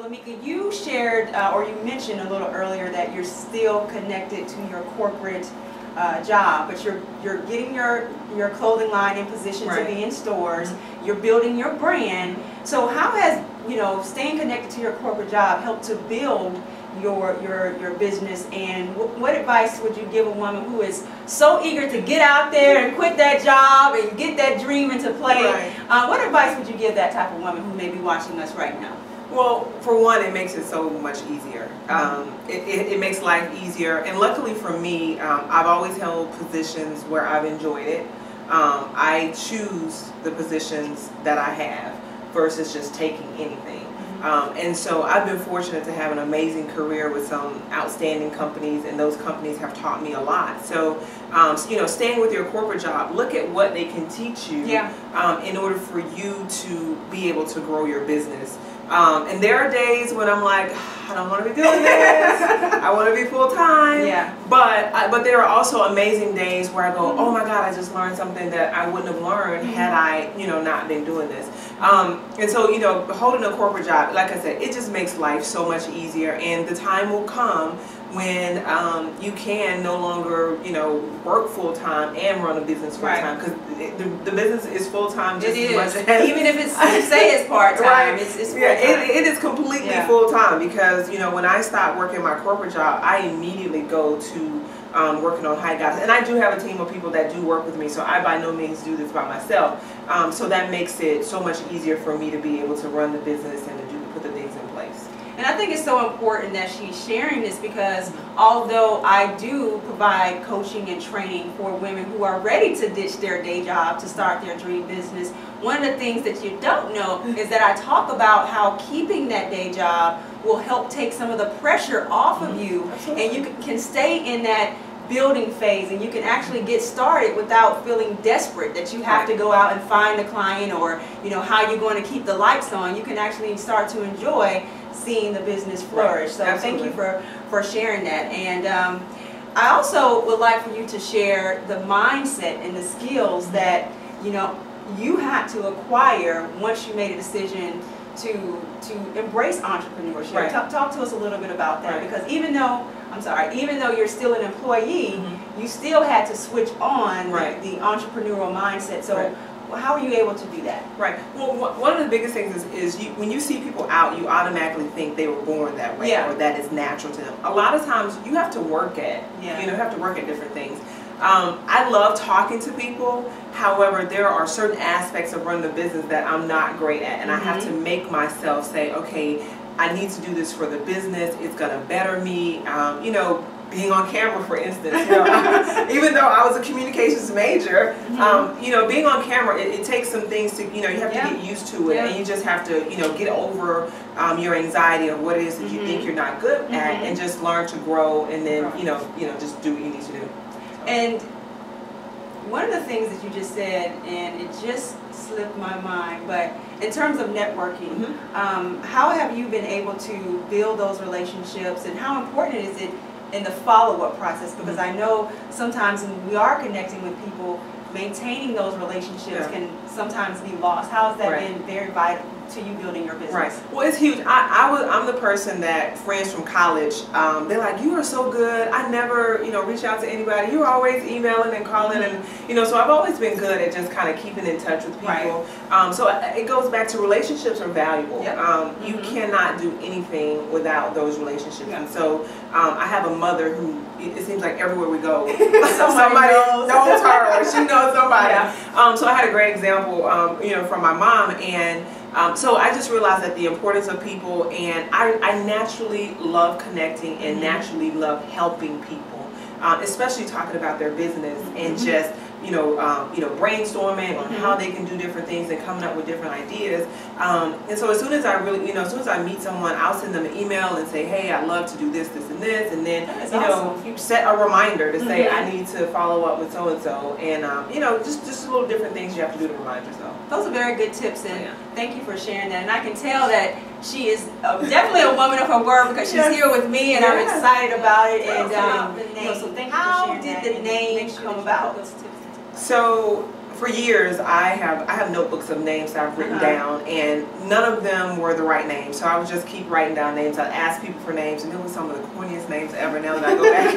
Lameka, you shared or you mentioned a little earlier that you're still connected to your corporate job, but you're getting your clothing line in position to be in stores. You're building your brand. So how has staying connected to your corporate job helped to build your business, and what advice would you give a woman who is so eager to get out there and quit that job and get that dream into play? What advice would you give that type of woman who may be watching us right now? Well, for one, it makes it so much easier. It makes life easier, and luckily for me, I've always held positions where I've enjoyed it. I choose the positions that I have versus just taking anything. And so I've been fortunate to have an amazing career with some outstanding companies, and those companies have taught me a lot. So, staying with your corporate job, look at what they can teach you in order for you to be able to grow your business. And there are days when I'm like, I don't want to be doing this. I want to be full-time. But there are also amazing days where I go, oh my God, I just learned something that I wouldn't have learned had I, not been doing this. And so, holding a corporate job, like I said, it just makes life so much easier. And the time will come when you can no longer, work full-time and run a business full-time, because the business is full-time just as much as, even if it's say it's part-time, it's full-time. It is completely full-time, because when I stop working my corporate job, I immediately go to working on high guys, and I do have a team of people that do work with me, so I by no means do this by myself. So that makes it so much easier for me to be able to run the business and to put the things in place. And I think it's so important that she's sharing this, because although I do provide coaching and training for women who are ready to ditch their day job to start their dream business, one of the things that you don't know is that I talk about how keeping that day job will help take some of the pressure off of you, and you can stay in that building phase, and you can actually get started without feeling desperate that you have to go out and find a client, or how you're going to keep the lights on. You can actually start to enjoy seeing the business flourish. So thank you for sharing that. And I also would like for you to share the mindset and the skills that you had to acquire once you made a decision to embrace entrepreneurship. Talk to us a little bit about that, because even though you're still an employee, you still had to switch on the entrepreneurial mindset. So how are you able to do that? Well, one of the biggest things is when you see people out, you automatically think they were born that way, or that is natural to them. A lot of times you have to work at, you have to work at different things. I love talking to people. However, there are certain aspects of running the business that I'm not great at, and I have to make myself say, okay, I need to do this for the business. It's going to better me. Being on camera, for instance, even though I was a communications major, being on camera, it takes some things to, you have to get used to it, and you just have to, get over your anxiety of what it is that you think you're not good at, and just learn to grow, and then, just do what you need to do. And one of the things that you just said, and it just slipped my mind, but in terms of networking, how have you been able to build those relationships, and how important is it in the follow-up process? Because I know sometimes when we are connecting with people, maintaining those relationships can sometimes be lost. How has that been very vital to you building your business? Well, it's huge. I'm the person that friends from college, they're like, you are so good. I never, reach out to anybody. You're always emailing and calling, and so I've always been good at just kind of keeping in touch with people. So it goes back to relationships are valuable. You cannot do anything without those relationships. And so I have a mother who, it seems like everywhere we go, somebody knows her, or she knows somebody. So I had a great example, from my mom, and so I just realized that the importance of people, and I naturally love connecting and naturally love helping people, especially talking about their business and just brainstorming on how they can do different things and coming up with different ideas. And so as soon as I really, as soon as I meet someone, I'll send them an email and say, hey, I'd love to do this, this, and this, and then you set a reminder to say I need to follow up with so and so, and just little different things you have to do to remind yourself. Those are very good tips, and thank you for sharing that. And I can tell that she is definitely a woman of her word, because she's here with me, and I'm excited about it. And so thank you for sharing that. How did the name come about? So for years, I have notebooks of names that I've written down, and none of them were the right names. So I would just keep writing down names. I'd ask people for names, and it was some of the corniest names ever. Now that I go back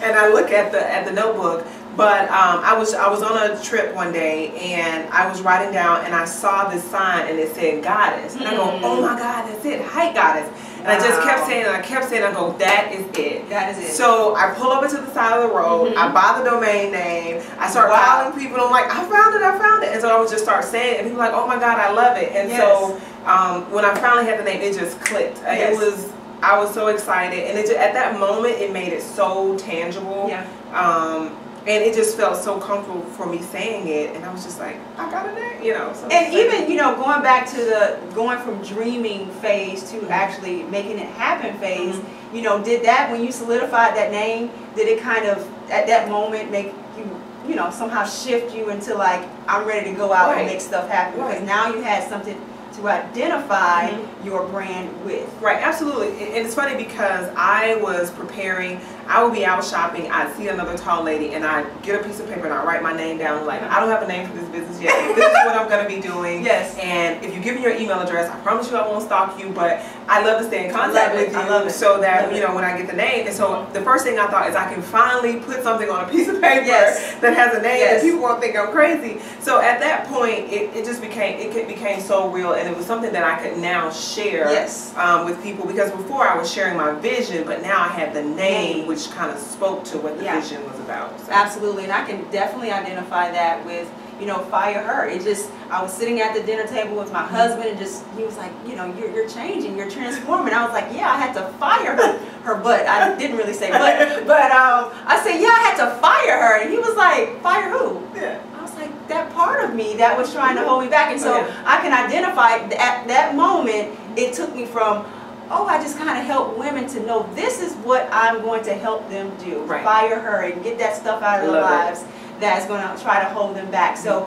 and I look at the notebook. But I was on a trip one day, and I was writing down, and I saw this sign, and it said Goddess. And I go, oh my God, that's it, Height Goddess. And I just kept saying it, and I kept saying it. I go, that is it. That is it. So I pull over to the side of the road. I buy the domain name. I start calling people. And I'm like, I found it. And so I would just start saying it. And people were like, oh my God, I love it. And so when I finally had the name, it just clicked. I was so excited. And at that moment, it made it so tangible. And it just felt so comfortable for me saying it, and I was just like, I got a name, you know. So and even, you know, going back to going from dreaming phase to actually making it happen phase, you know, did that, when you solidified that name, did it kind of, at that moment, make you, you know, somehow shift you into like, I'm ready to go out and make stuff happen? Because now you had something to identify your brand with. Right, absolutely. And it's funny because I was preparing, I would be out shopping, I'd see another tall lady, and I'd get a piece of paper and I'd write my name down, like, I don't have a name for this business yet. This is what I'm going to be doing. And if you give me your email address, I promise you I won't stalk you, but I love to stay in contact with you so that, you know, when I get the name. And so the first thing I thought is I can finally put something on a piece of paper that has a name and people won't think I'm crazy. So at that point, it just became so real, and it was something that I could now share with people, because before I was sharing my vision, but now I had the name, which kind of spoke to what the vision was about. So. Absolutely, and I can definitely identify that with, you know, Fire Her. It just, I was sitting at the dinner table with my husband, and just, he was like, you know, you're changing, you're transforming. I was like, yeah, I had to fire her butt. I didn't really say butt, but I said, yeah, I had to fire her. And he was like, fire who? I was like, that part of me that was trying to hold me back. And so I can identify at that moment, it took me from, oh, I just kind of help women to know this is what I'm going to help them do. Fire her and get that stuff out of their lives that's going to try to hold them back. So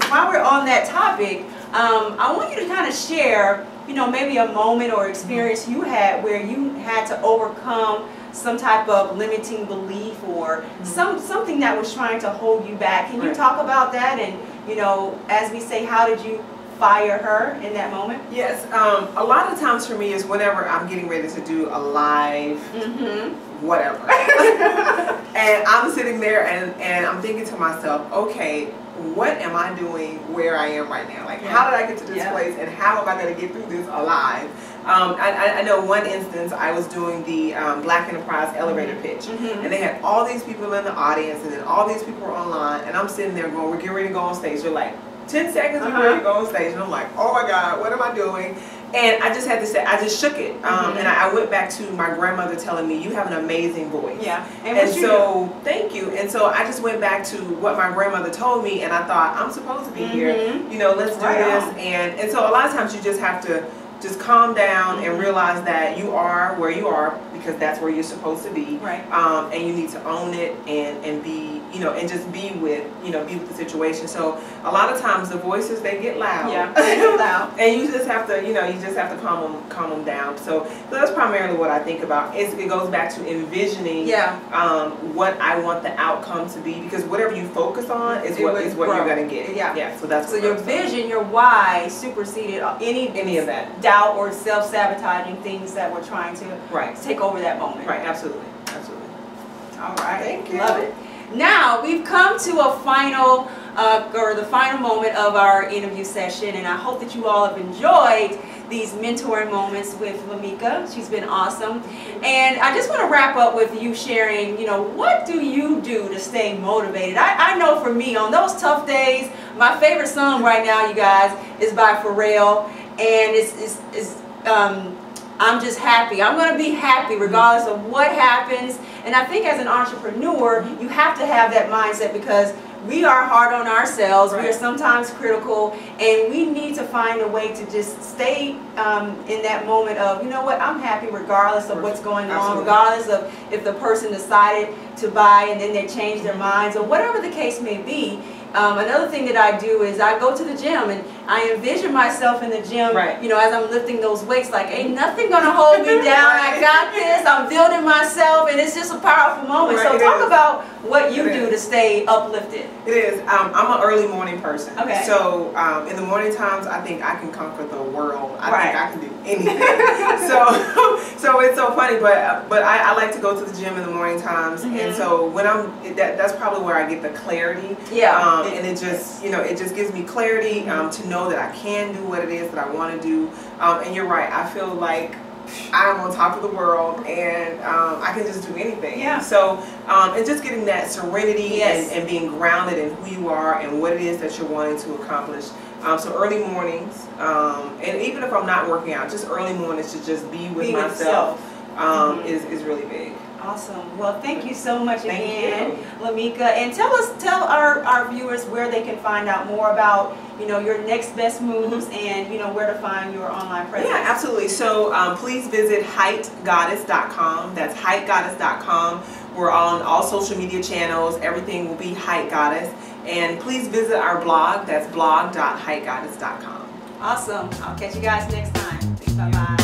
while we're on that topic, I want you to kind of share, you know, maybe a moment or experience you had where you had to overcome some type of limiting belief or something that was trying to hold you back. Can you talk about that? And, you know, as we say, how did you fire her in that moment? Yes, a lot of times for me is whenever I'm getting ready to do a live whatever. And I'm sitting there and I'm thinking to myself, okay, what am I doing where I am right now? Like, how did I get to this place, and how am I going to get through this alive? I know one instance, I was doing the Black Enterprise elevator pitch, and they had all these people in the audience, and then all these people were online, and I'm sitting there going, we're getting ready to go on stage. They're like, 10 seconds, we're ready to go on stage, and I'm like, oh my God, what am I doing? And I just had to say, I just shook it. And I went back to my grandmother telling me, you have an amazing voice. And so, thank you. And so I just went back to what my grandmother told me, and I thought, I'm supposed to be here. You know, let's do this. And so a lot of times you just have to just calm down and realize that you are where you are because that's where you're supposed to be. And you need to own it and be, you know, and just be with, you know, be with the situation. So a lot of times the voices, they get loud. They get loud. And you just have to, you know, you just have to calm them down. So that's primarily what I think about. It goes back to envisioning what I want the outcome to be, because whatever you focus on is what you're going to get. So that's your vision, your why superseded any of that doubt or self-sabotaging things that were trying to take over that moment. Absolutely. All right. Thank you. Love it. Now we've come to a final the final moment of our interview session, and I hope that you all have enjoyed these mentoring moments with Lameka. She's been awesome. And I just want to wrap up with you sharing, you know, what do you do to stay motivated? I know for me, on those tough days, my favorite song right now, you guys, is by Pharrell, and it's I'm just happy. I'm going to be happy regardless of what happens. And I think as an entrepreneur, you have to have that mindset, because we are hard on ourselves. We are sometimes critical, and we need to find a way to just stay in that moment of, you know what, I'm happy regardless of what's going on, regardless of if the person decided to buy and then they change their minds or whatever the case may be. Another thing that I do is I go to the gym, and I envision myself in the gym, right. you know, as I'm lifting those weights, like, ain't nothing gonna hold me down. I got this. I'm building myself, and it's just a powerful moment. Right, so talk about what you do to stay uplifted. It is. I'm an early morning person. Okay. So in the morning times, I think I can conquer the world. I right. think I can do anything. so it's so funny, but I like to go to the gym in the morning times, and so when that's probably where I get the clarity. Yeah. And it just, you know, it just gives me clarity to know that I can do what it is that I want to do. And you're right. I feel like I'm on top of the world, and I can just do anything. Yeah. So and just getting that serenity yes. and being grounded in who you are and what it is that you're wanting to accomplish. So early mornings, and even if I'm not working out, just early mornings to just be with myself is really big. Awesome. Well, thank you so much again, Thank Lameka. And tell our viewers where they can find out more about, you know, your next best moves and, you know, where to find your online presence. Yeah, absolutely. So please visit heightgoddess.com. That's heightgoddess.com. We're on all social media channels. Everything will be Height Goddess. And please visit our blog. That's blog.heightgoddess.com. Awesome. I'll catch you guys next time. Bye-bye.